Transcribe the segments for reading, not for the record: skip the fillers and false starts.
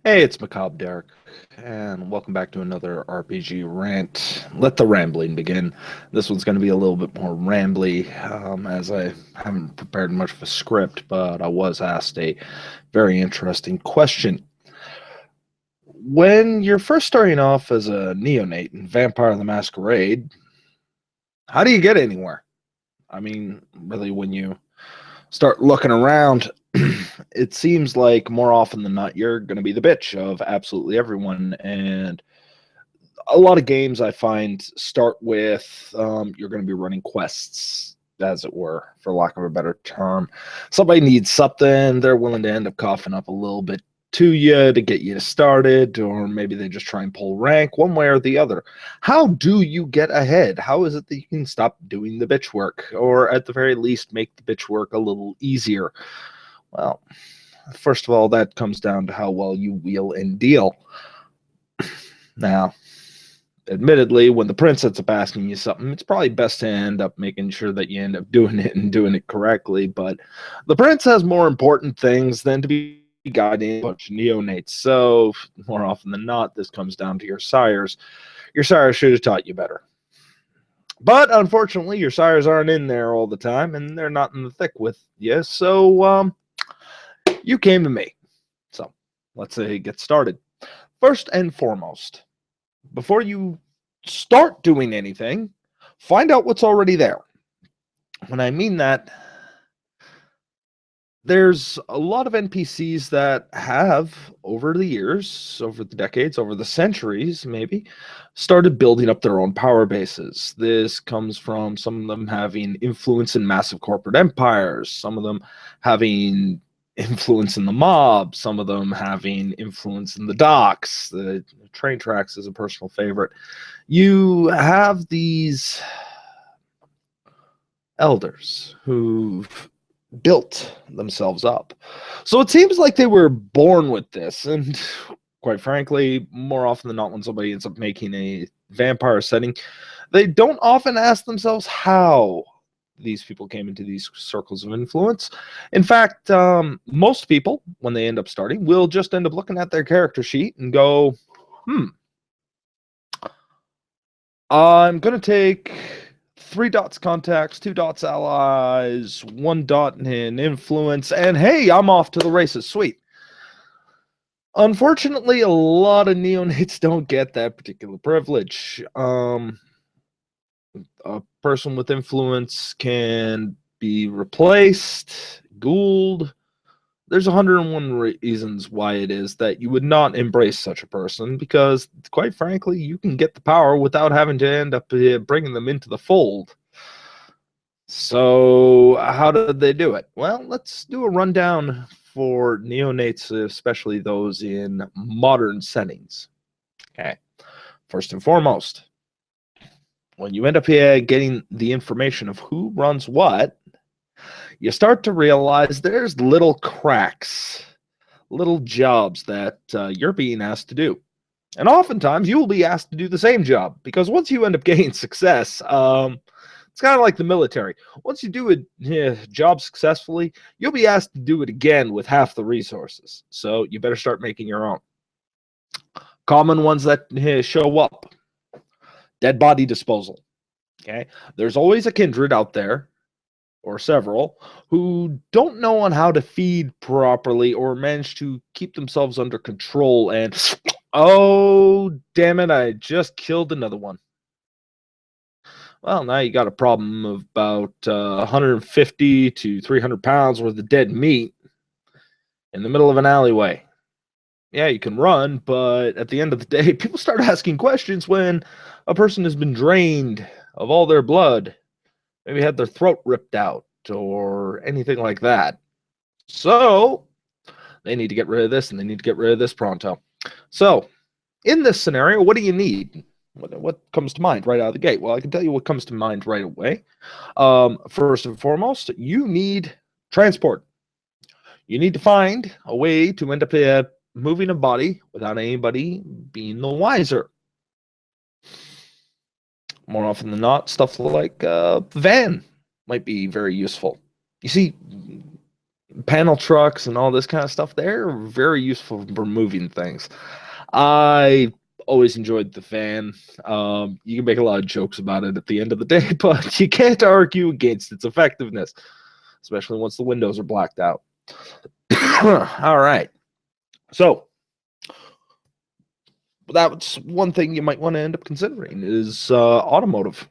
Hey, it's Macabre Derek, and welcome back to another RPG rant. Let the rambling begin. This one's going to be a little bit more rambly, as I haven't prepared much of a script, but I was asked a very interesting question. When you're first starting off as a neonate in Vampire the Masquerade, how do you get anywhere? I mean, really, when you start looking around, it seems like more often than not, you're going to be the bitch of absolutely everyone. And a lot of games I find start with you're going to be running quests, as it were, for lack of a better term. Somebody needs something, they're willing to end up coughing up a little bit to you to get you started, or maybe they just try and pull rank one way or the other. How do you get ahead? How is it that you can stop doing the bitch work, or at the very least, make the bitch work a little easier? Well, first of all, that comes down to how well you wheel and deal. Now, admittedly, when the prince ends up asking you something, it's probably best to end up making sure that you end up doing it and doing it correctly. But the prince has more important things than to be guiding a bunch of neonates. So, more often than not, this comes down to your sires. Your sires should have taught you better. But unfortunately, your sires aren't in there all the time, and they're not in the thick with you. So, you came to me. So, let's say get started. First and foremost, before you start doing anything, find out what's already there. When I mean that, there's a lot of NPCs that have, over the years, over the decades, over the centuries, maybe, started building up their own power bases. This comes from some of them having influence in massive corporate empires, some of them having influence in the mob, some of them having influence in the docks. The train tracks is a personal favorite. You have these elders who've built themselves up. So it seems like they were born with this. And quite frankly, more often than not, when somebody ends up making a vampire setting, they don't often ask themselves how these people came into these circles of influence. In fact, most people, when they end up starting, will just end up looking at their character sheet and go, I'm going to take 3 dots contacts, 2 dots allies, 1 dot in influence, and hey, I'm off to the races. Sweet. Unfortunately, a lot of neonates don't get that particular privilege. A person with influence can be replaced, ghouled. There's 101 reasons why it is that you would not embrace such a person because, quite frankly, you can get the power without having to end up bringing them into the fold. So, how did they do it? Well, let's do a rundown for neonates, especially those in modern settings. Okay. First and foremost, when you end up here getting the information of who runs what, you start to realize there's little cracks, little jobs that you're being asked to do. And oftentimes you will be asked to do the same job because once you end up gaining success, it's kind of like the military. Once you do a job successfully, you'll be asked to do it again with half the resources. So you better start making your own. Common ones that show up: dead body disposal. Okay. There's always a kindred out there, or several, who don't know on how to feed properly or manage to keep themselves under control. And oh, damn it, I just killed another one. Well, now you got a problem of about 150 to 300 pounds worth of dead meat in the middle of an alleyway. Yeah, you can run, but at the end of the day, people start asking questions when a person has been drained of all their blood, maybe had their throat ripped out, or anything like that. So they need to get rid of this, and they need to get rid of this pronto. So, in this scenario, what do you need? What comes to mind right out of the gate? Well, I can tell you what comes to mind right away. First and foremost, you need transport. You need to find a way to end up moving a body without anybody being the wiser. More often than not, stuff like van might be very useful. You see, Panel trucks and all this kind of stuff, they're very useful for moving things. I always enjoyed the fan. You can make a lot of jokes about it at the end of the day, but you can't argue against its effectiveness, especially once the windows are blacked out. All right. So that's one thing you might want to end up considering is automotive.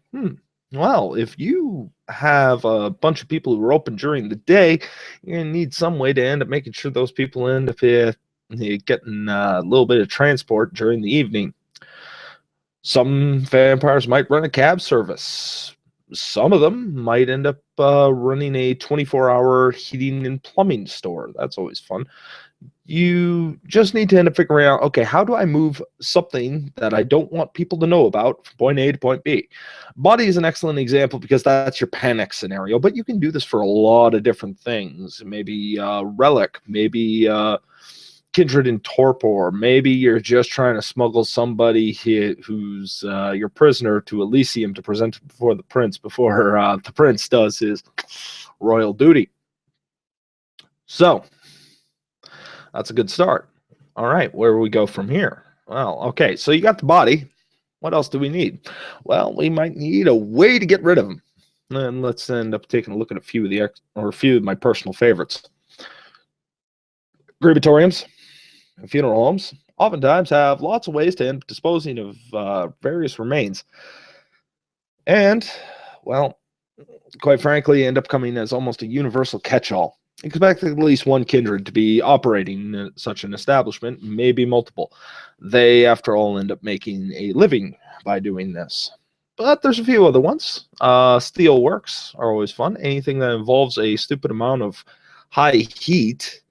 Well, if you have a bunch of people who are open during the day, you're gonna need some way to end up making sure those people end up getting a little bit of transport during the evening. Some vampires might run a cab service. Some of them might end up running a 24-hour heating and plumbing store. That's always fun. You just need to end up figuring out, okay, how do I move something that I don't want people to know about from point A to point B? Body is an excellent example because that's your panic scenario, but you can do this for a lot of different things. Maybe relic, maybe kindred in torpor. Maybe you're just trying to smuggle somebody who's your prisoner to Elysium to present before the prince before the prince does his royal duty. So that's a good start. All right, where do we go from here? Well, okay, so you got the body. What else do we need? Well, we might need a way to get rid of them. And let's end up taking a look at a few of my personal favorites. Crematoriums and funeral homes oftentimes have lots of ways to end up disposing of various remains. And, well, quite frankly, end up coming as almost a universal catch-all. Expect at least one kindred to be operating in such an establishment, maybe multiple. They, after all, end up making a living by doing this. But there's a few other ones. Steel works are always fun. Anything that involves a stupid amount of high heat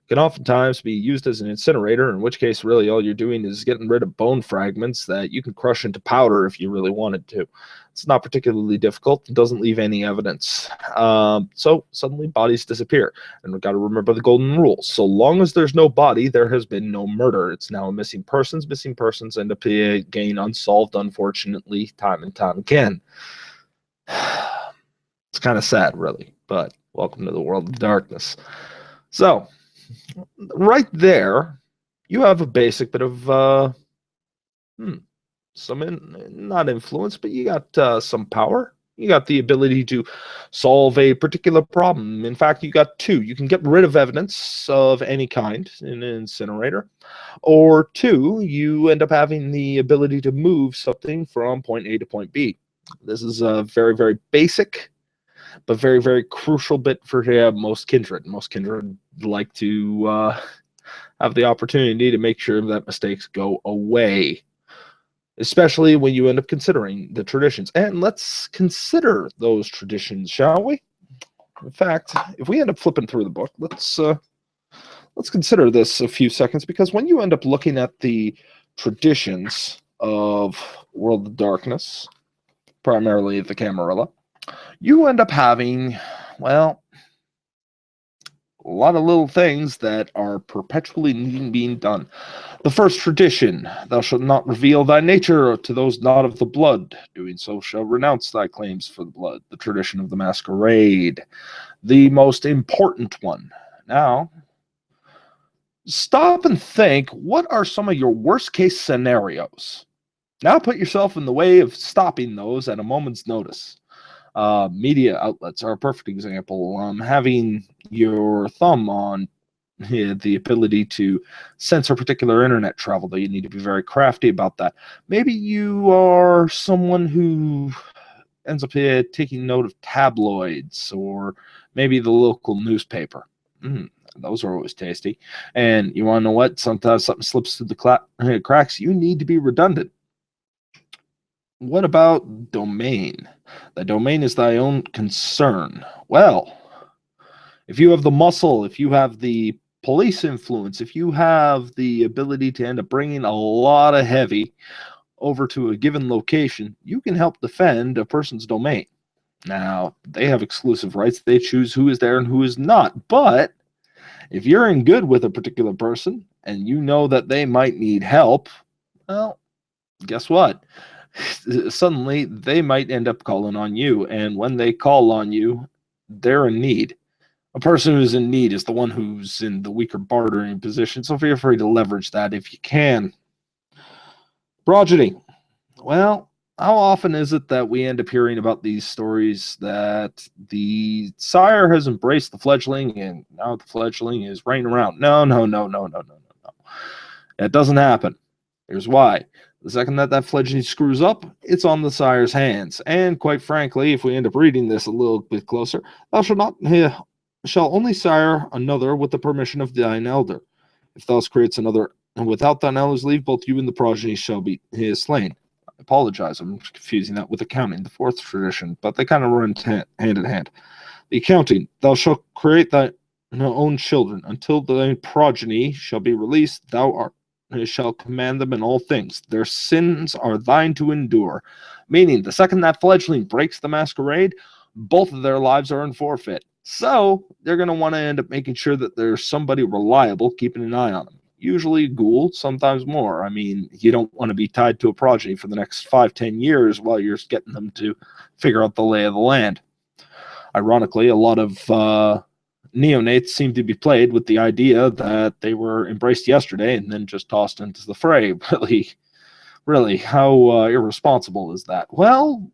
can oftentimes be used as an incinerator, in which case really all you're doing is getting rid of bone fragments that you can crush into powder if you really wanted to. It's not particularly difficult. It doesn't leave any evidence. So suddenly bodies disappear. And we've got to remember the golden rule. So long as there's no body, there has been no murder. It's now a missing persons. Missing persons end up getting unsolved, unfortunately, time and time again. It's kind of sad, really, but welcome to the world of darkness. So right there, you have a basic bit of not influence, but you got some power. You got the ability to solve a particular problem. In fact, you got two. You can get rid of evidence of any kind in an incinerator, or two, you end up having the ability to move something from point A to point B. This is a very, very basic, but very, very crucial bit for most kindred. Most kindred like to have the opportunity to make sure that mistakes go away, especially when you end up considering the traditions. And let's consider those traditions, shall we? In fact, if we end up flipping through the book, let's consider this a few seconds, because when you end up looking at the traditions of World of Darkness, primarily the Camarilla, you end up having, well, a lot of little things that are perpetually being done. The first tradition, thou shalt not reveal thy nature to those not of the blood. Doing so shall renounce thy claims for the blood. The tradition of the masquerade, the most important one. Now, stop and think, what are some of your worst case scenarios? Now put yourself in the way of stopping those at a moment's notice. Media outlets are a perfect example. Having your thumb on the ability to censor particular internet travel, though you need to be very crafty about that. Maybe you are someone who ends up taking note of tabloids, or maybe the local newspaper. Those are always tasty. And you want to know what? Sometimes something slips through the cracks. You need to be redundant. What about domain? The domain is thy own concern. Well, if you have the muscle, if you have the police influence, if you have the ability to end up bringing a lot of heavy over to a given location, you can help defend a person's domain. Now, they have exclusive rights. They choose who is there and who is not. But if you're in good with a particular person and you know that they might need help, well, guess what? Suddenly they might end up calling on you, and when they call on you, they're in need. A person who's in need is the one who's in the weaker bartering position, so feel free to leverage that if you can. Progeny. Well, how often is it that we end up hearing about these stories that the sire has embraced the fledgling and now the fledgling is running around? No, no, no, no, no, no, no, no. That doesn't happen. Here's why. The second that that fledgling screws up, it's on the sire's hands. And quite frankly, if we end up reading this a little bit closer, thou shalt not shall only sire another with the permission of thine elder. If thou creates another, and without thine elder's leave, both you and the progeny shall be slain. I apologize, I'm confusing that with accounting, the fourth tradition, but they kind of run hand in hand. The accounting, thou shalt create thy own children until thy progeny shall be released. Thou art shall command them in all things. Their sins are thine to endure. Meaning, the second that fledgling breaks the masquerade, both of their lives are in forfeit. So, they're going to want to end up making sure that there's somebody reliable keeping an eye on them. Usually a ghoul, sometimes more. I mean, you don't want to be tied to a progeny for the next 5-10 years while you're getting them to figure out the lay of the land. Ironically, a lot of neonates seem to be played with the idea that they were embraced yesterday and then just tossed into the fray. Really, how irresponsible is that? Well,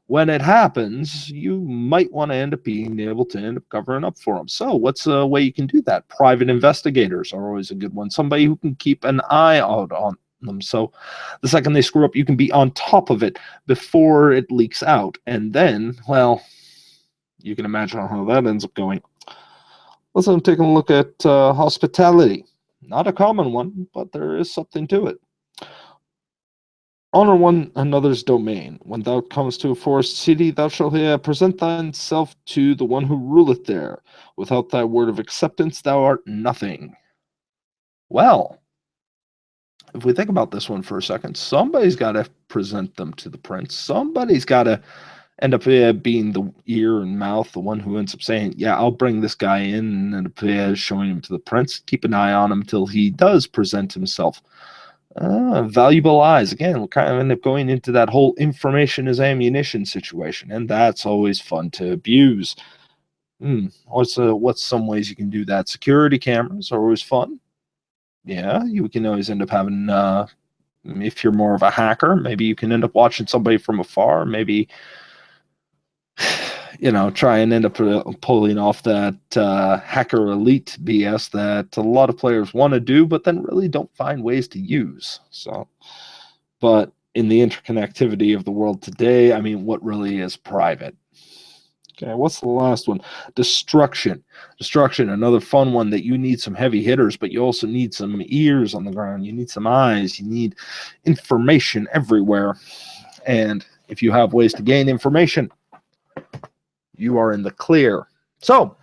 when it happens, you might want to end up being able to end up covering up for them. So what's a way you can do that? Private investigators are always a good one. Somebody who can keep an eye out on them. So the second they screw up, you can be on top of it before it leaks out. And then, well, you can imagine how that ends up going. Let's take a look at hospitality. Not a common one, but there is something to it. Honor one another's domain. When thou comest to a forest city, thou shalt present thyself to the one who ruleth there. Without thy word of acceptance, thou art nothing. Well, if we think about this one for a second, somebody's got to present them to the prince. Somebody's got to end up being the ear and mouth, the one who ends up saying, yeah, I'll bring this guy in, and end up showing him to the prince. Keep an eye on him till he does present himself. Valuable eyes. Again, we'll kind of end up going into that whole information is ammunition situation, and that's always fun to abuse. What's some ways you can do that? Security cameras are always fun. Yeah, you can always end up having, if you're more of a hacker, maybe you can end up watching somebody from afar, maybe try and end up pulling off that hacker elite BS that a lot of players want to do, but then really don't find ways to use. So, but in the interconnectivity of the world today, I mean, what really is private? Okay, what's the last one? Destruction. Destruction, another fun one that you need some heavy hitters, but you also need some ears on the ground. You need some eyes. You need information everywhere. And if you have ways to gain information, you are in the clear. So,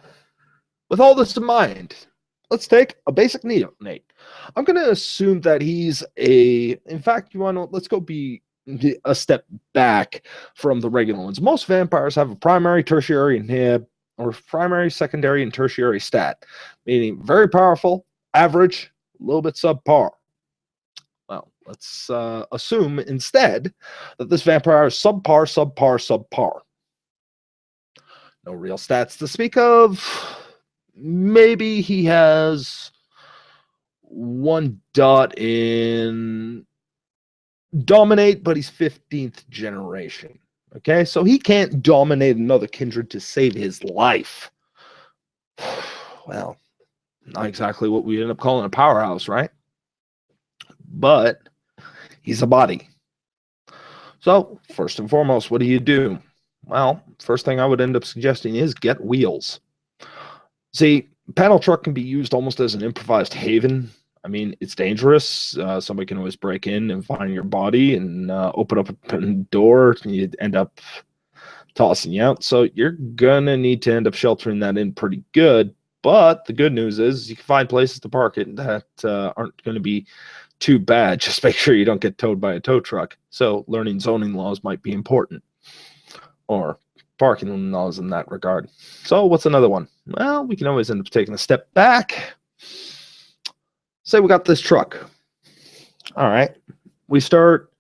with all this in mind, let's take a basic neonate. I'm going to assume that he's in fact, let's go be a step back from the regular ones. Most vampires have a primary, tertiary, and or primary, secondary, and tertiary stat, meaning very powerful, average, a little bit subpar. Well, let's assume instead that this vampire is subpar, subpar, subpar. No real stats to speak of. Maybe he has 1 dot in dominate, but he's 15th generation. Okay, so he can't dominate another kindred to save his life. Well, not exactly what we end up calling a powerhouse, right? But he's a body. So, first and foremost, what do? Well, first thing I would end up suggesting is get wheels. See, panel truck can be used almost as an improvised haven. I mean, it's dangerous. Somebody can always break in and find your body and open up a door, and you end up tossing you out. So you're going to need to end up sheltering that in pretty good. But the good news is you can find places to park it that aren't going to be too bad. Just make sure you don't get towed by a tow truck. So learning zoning laws might be important. Or parking laws in that regard. So what's another one? Well, we can always end up taking a step back. Say we got this truck. All right. We start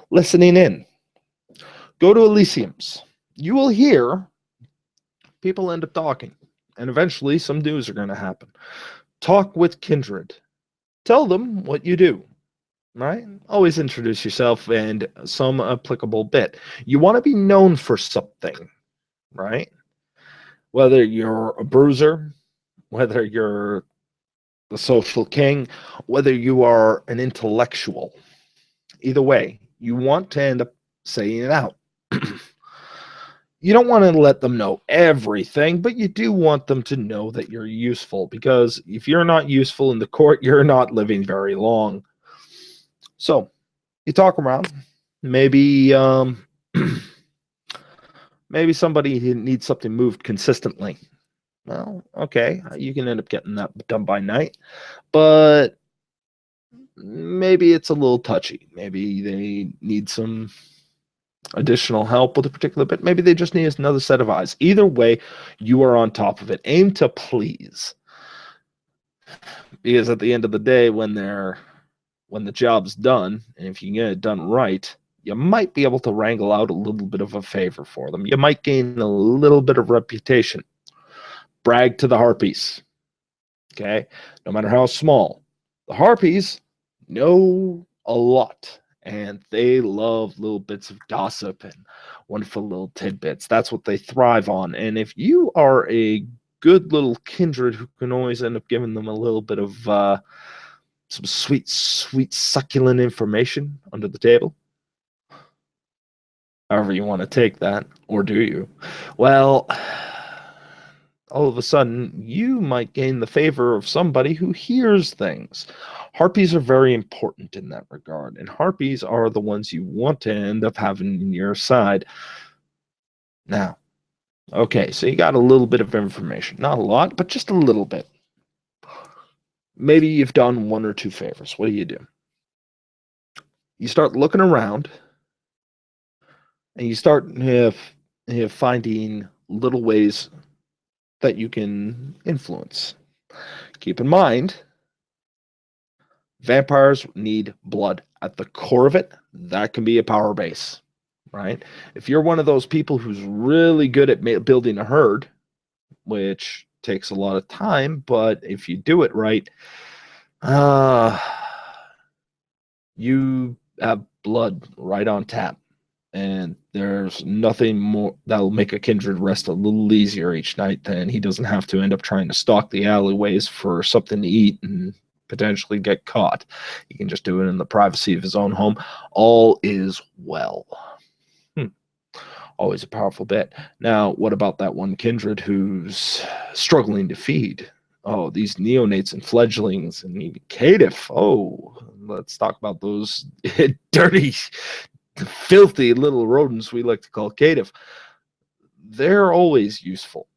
listening in. Go to Elysium's. You will hear people end up talking. and eventually some news are going to happen. Talk with kindred. Tell them what you do, right? Always introduce yourself and some applicable bit. You want to be known for something, right? Whether you're a bruiser, whether you're the social king, whether you are an intellectual. Either way, you want to end up saying it out. You don't want to let them know everything, but you do want them to know that you're useful, because if you're not useful in the court, you're not living very long. So you talk around. Maybe maybe somebody needs something moved consistently. Well, okay, you can end up getting that done by night, but maybe it's a little touchy. Maybe they need some additional help with a particular bit. Maybe they just need another set of eyes. Either way, you are on top of it. Aim to please, because at the end of the day, when the job's done, and if you get it done right, you might be able to wrangle out a little bit of a favor for them. You might gain a little bit of reputation. Brag to the harpies. Okay, no matter how small, the harpies know a lot, and they love little bits of gossip and wonderful little tidbits. That's what they thrive on. And if you are a good little kindred who can always end up giving them a little bit of some sweet, sweet, succulent information under the table, however you want to take that, or do you? Well, all of a sudden, you might gain the favor of somebody who hears things. Harpies are very important in that regard, and harpies are the ones you want to end up having in your side. Now, okay, so you got a little bit of information. Not a lot, but just a little bit. Maybe you've done one or two favors. What do? You start looking around, and you start finding little ways that you can influence. Keep in mind, vampires need blood. At the core of it, that can be a power base, right? If you're one of those people who's really good at building a herd, which takes a lot of time, but if you do it right, you have blood right on tap. And there's nothing more that'll make a kindred rest a little easier each night than he doesn't have to end up trying to stalk the alleyways for something to eat and potentially get caught. He can just do it in the privacy of his own home. All is well. Always a powerful bit. Now, what about that one kindred who's struggling to feed? Oh, these neonates and fledglings and even caitiff. Oh, let's talk about those dirty, filthy little rodents we like to call caitiff. They're always useful.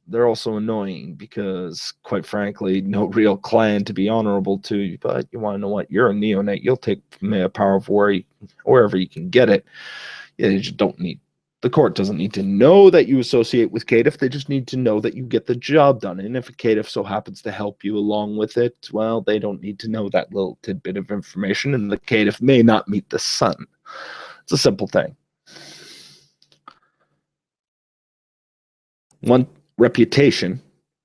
They're also annoying because, quite frankly, no real clan to be honorable to. But you want to know what? You're a neonate. You'll take power of wherever you can get it. Yeah, you just don't need. The court doesn't need to know that you associate with caitiff. They just need to know that you get the job done. And if a caitiff so happens to help you along with it, well, they don't need to know that little tidbit of information. And the caitiff may not meet the sun. It's a simple thing. One reputation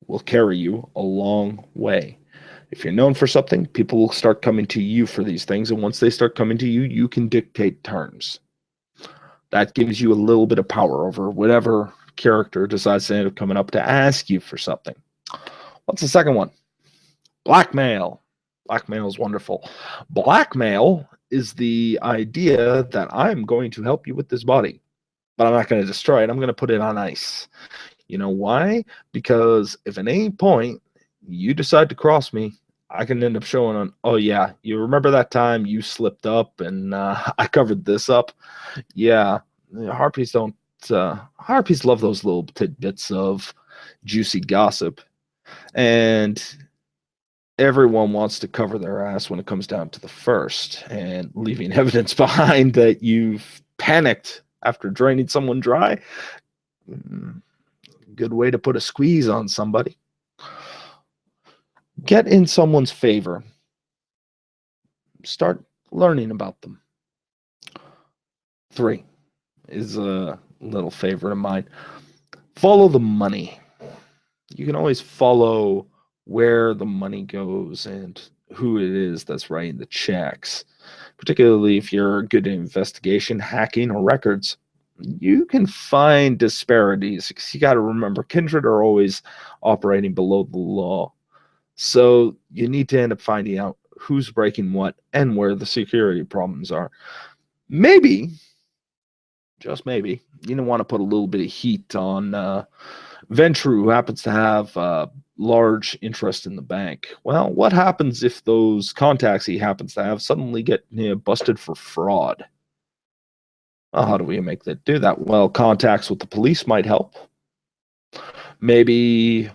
will carry you a long way. If you're known for something, people will start coming to you for these things. And once they start coming to you, you can dictate terms. That gives you a little bit of power over whatever character decides to end up coming up to ask you for something. What's the second one? Blackmail. Blackmail is wonderful. Blackmail is the idea that I'm going to help you with this body, but I'm not going to destroy it. I'm going to put it on ice. You know why? Because if at any point you decide to cross me, I can end up showing on, oh yeah, you remember that time you slipped up and I covered this up? Yeah, harpies don't. Harpies love those little tidbits of juicy gossip, and everyone wants to cover their ass when it comes down to the first, and leaving evidence behind that you've panicked after draining someone dry. Good way to put a squeeze on somebody. Get in someone's favor. Start learning about them. 3 is a little favorite of mine. Follow the money. you can always follow where the money goes and who it is that's writing the checks. Particularly if you're good at investigation, hacking, or records, you can find disparities because you got to remember kindred are always operating below the law. So you need to end up finding out who's breaking what and where the security problems are. Maybe, just maybe, you don't want to put a little bit of heat on Ventru, who happens to have large interest in the bank. Well, what happens if those contacts he happens to have suddenly get busted for fraud? Well, how do we make that do that? Well, contacts with the police might help. Maybe,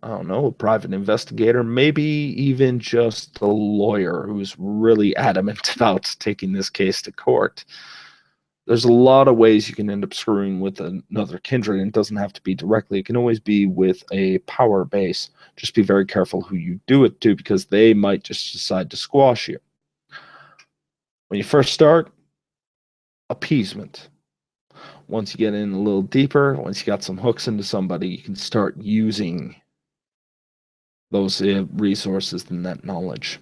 I don't know, a private investigator, maybe even just a lawyer who's really adamant about taking this case to court. There's a lot of ways you can end up screwing with another kindred, and it doesn't have to be directly. It can always be with a power base. Just be very careful who you do it to, because they might just decide to squash you. When you first start, appeasement. Once you get in a little deeper, once you got some hooks into somebody, you can start using those resources and that knowledge.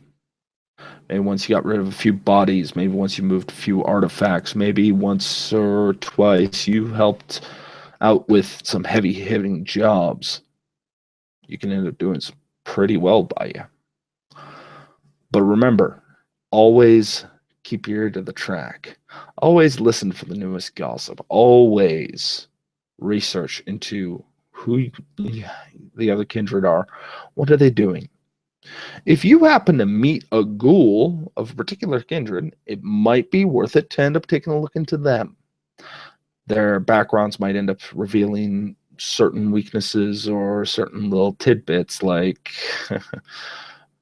Maybe once you got rid of a few bodies, maybe once you moved a few artifacts, maybe once or twice you helped out with some heavy hitting jobs, you can end up doing pretty well by you. But remember, always keep your ear to the track. Always listen for the newest gossip. Always research into who the other kindred are. What are they doing? If you happen to meet a ghoul of a particular kindred, it might be worth it to end up taking a look into them. Their backgrounds might end up revealing certain weaknesses or certain little tidbits, like,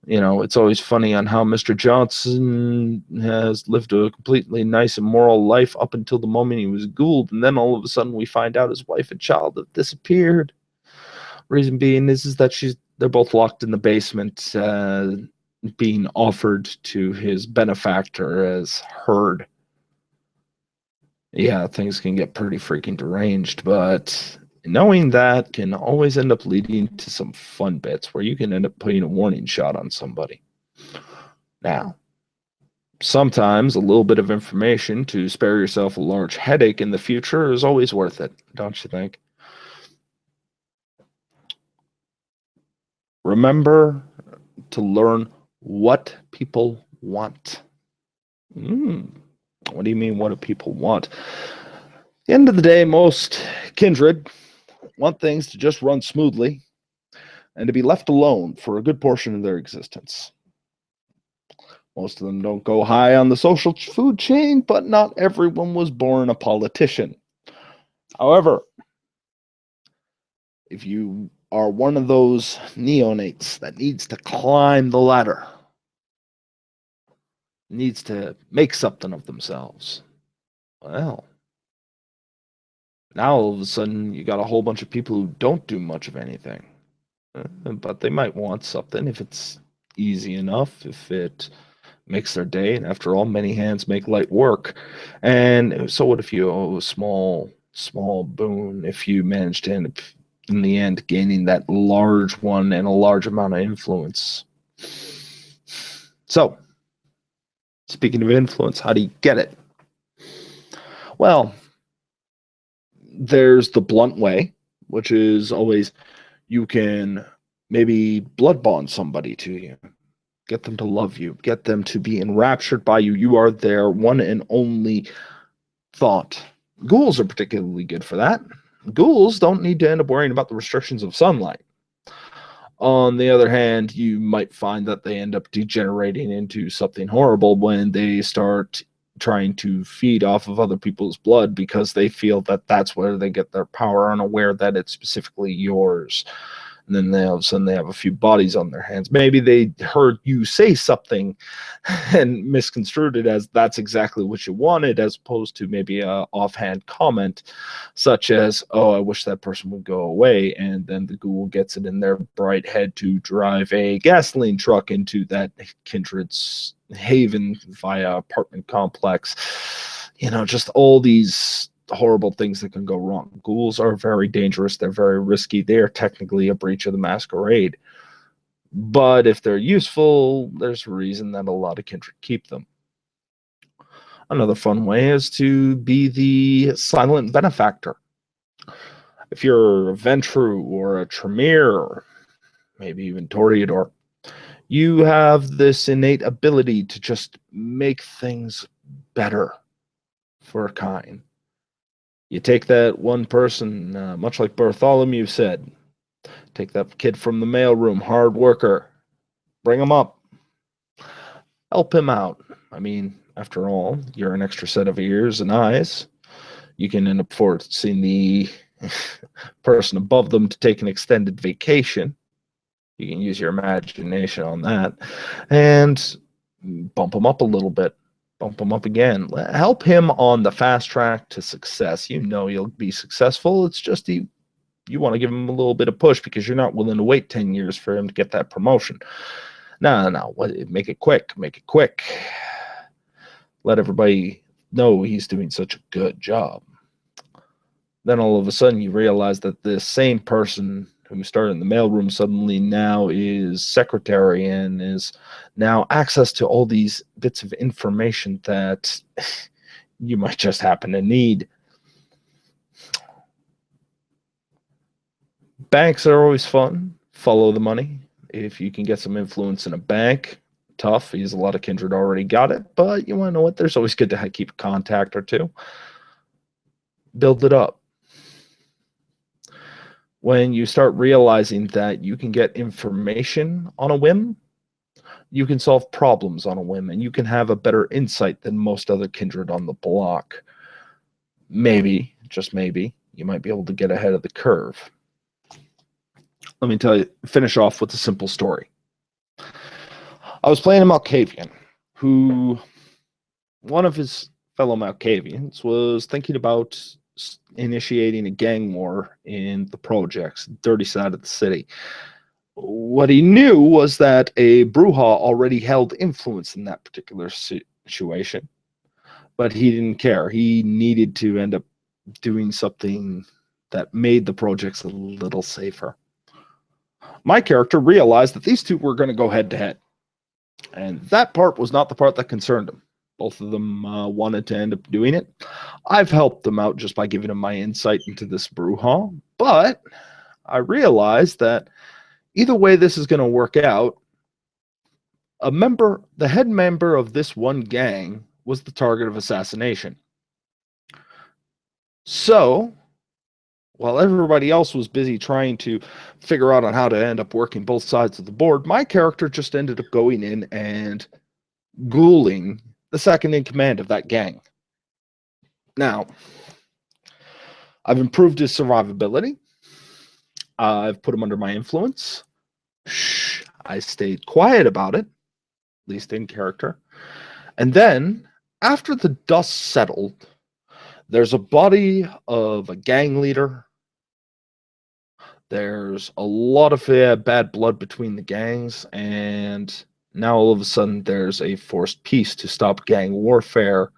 it's always funny on how Mr. Johnson has lived a completely nice and moral life up until the moment he was ghouled, and then all of a sudden we find out his wife and child have disappeared. Reason being is that they're both locked in the basement, being offered to his benefactor as herd. Yeah, things can get pretty freaking deranged, but knowing that can always end up leading to some fun bits where you can end up putting a warning shot on somebody. Now, sometimes a little bit of information to spare yourself a large headache in the future is always worth it, don't you think? Remember to learn what people want. What do you mean, what do people want? At the end of the day, most kindred want things to just run smoothly and to be left alone for a good portion of their existence. Most of them don't go high on the social food chain, but not everyone was born a politician. However, if you are one of those neonates that needs to climb the ladder, needs to make something of themselves, well, now all of a sudden you got a whole bunch of people who don't do much of anything, but they might want something if it's easy enough, if it makes their day, and after all, many hands make light work. And so what if you owe a small boon, if you manage to end up in the end gaining that large one and a large amount of influence? So, speaking of influence, how do you get it? Well, there's the blunt way, which is always you can maybe blood bond somebody to you, get them to love you, get them to be enraptured by you. You are their one and only thought. Ghouls are particularly good for that. Ghouls don't need to end up worrying about the restrictions of sunlight. On the other hand, you might find that they end up degenerating into something horrible when they start trying to feed off of other people's blood because they feel that that's where they get their power, unaware that it's specifically yours. And then all of a sudden they have a few bodies on their hands. Maybe they heard you say something and misconstrued it as that's exactly what you wanted, as opposed to maybe a offhand comment such as, oh, I wish that person would go away. And then the ghoul gets it in their bright head to drive a gasoline truck into that kindred's haven via apartment complex. Just all these horrible things that can go wrong. Ghouls are very dangerous. They're very risky. They are technically a breach of the masquerade. But if they're useful, there's a reason that a lot of kindred keep them. Another fun way is to be the silent benefactor. If you're a Ventru or a Tremere, or maybe even Toreador, you have this innate ability to just make things better for a kind. You take that one person, much like Bartholomew said, take that kid from the mailroom, hard worker, bring him up, help him out. I mean, after all, you're an extra set of ears and eyes. You can end up forcing the person above them to take an extended vacation. You can use your imagination on that and bump him up a little bit. Bump him up again. Help him on the fast track to success. You know you'll be successful. It's just you want to give him a little bit of push because you're not willing to wait 10 years for him to get that promotion. No. Make it quick. Make it quick. Let everybody know he's doing such a good job. Then all of a sudden you realize that this same person who started in the mailroom suddenly now is secretary and is now access to all these bits of information that you might just happen to need. Banks are always fun. Follow the money. If you can get some influence in a bank, tough. Because a lot of kindred already got it, but you want to know what? There's always good to keep a contact or two. Build it up. When you start realizing that you can get information on a whim, you can solve problems on a whim, and you can have a better insight than most other kindred on the block. Maybe, just maybe, you might be able to get ahead of the curve. Let me finish off with a simple story. I was playing a Malkavian who, one of his fellow Malkavians was thinking about initiating a gang war in the projects, dirty side of the city. What he knew was that a Bruja already held influence in that particular situation, but he didn't care. He needed to end up doing something that made the projects a little safer. My character realized that these two were going to go head to head, and that part was not the part that concerned him. Both of them wanted to end up doing it. I've helped them out just by giving them my insight into this Bruja, but I realized that either way this is going to work out, the head member of this one gang was the target of assassination. So, while everybody else was busy trying to figure out on how to end up working both sides of the board, my character just ended up going in and ghouling the second in command of that gang. Now, I've improved his survivability. I've put him under my influence. I stayed quiet about it, at least in character. And then, after the dust settled, there's a body of a gang leader. There's a lot of bad blood between the gangs, and now all of a sudden there's a forced peace to stop gang warfare,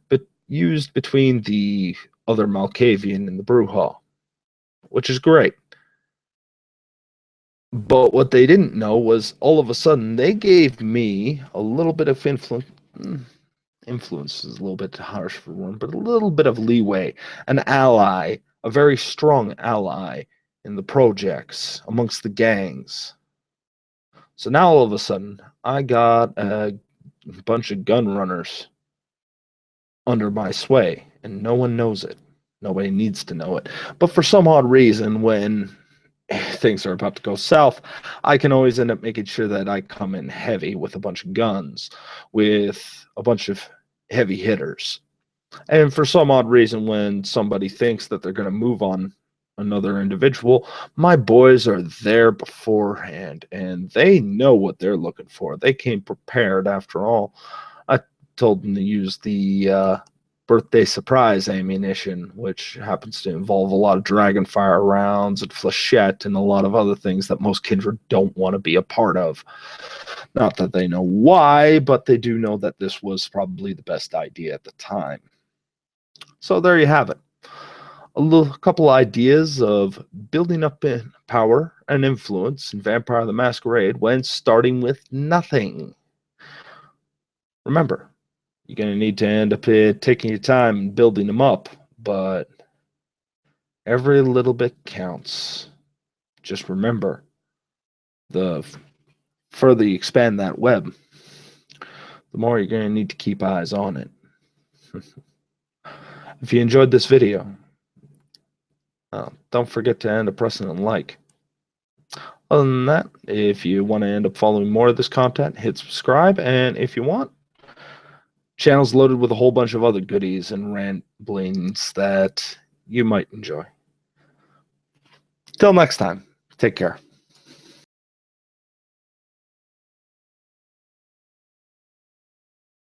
but used between the other Malkavian and the Bruja, which is great. But what they didn't know was all of a sudden they gave me a little bit of influence. Influence is a little bit harsh for one, but a little bit of leeway, an ally, a very strong ally in the projects amongst the gangs. So now all of a sudden I got a bunch of gun runners under my sway, and no one knows it. Nobody needs to know it. But for some odd reason, when things are about to go south, I can always end up making sure that I come in heavy with a bunch of guns, with a bunch of heavy hitters. And for some odd reason, when somebody thinks that they're going to move on another individual, my boys are there beforehand, and they know what they're looking for. They came prepared, after all. I told them to use the birthday surprise ammunition, which happens to involve a lot of dragonfire rounds and flechette and a lot of other things that most kindred don't want to be a part of. Not that they know why, but they do know that this was probably the best idea at the time. So there you have it. couple ideas of building up in power and influence in Vampire the Masquerade when starting with nothing. Remember, you're going to need to end up taking your time and building them up, but every little bit counts. Just remember, the further you expand that web, the more you're going to need to keep eyes on it. If you enjoyed this video, don't forget to end up pressing a like. Other than that, if you want to end up following more of this content, hit subscribe, and if you want, channel's loaded with a whole bunch of other goodies and ramblings that you might enjoy. Till next time, take care.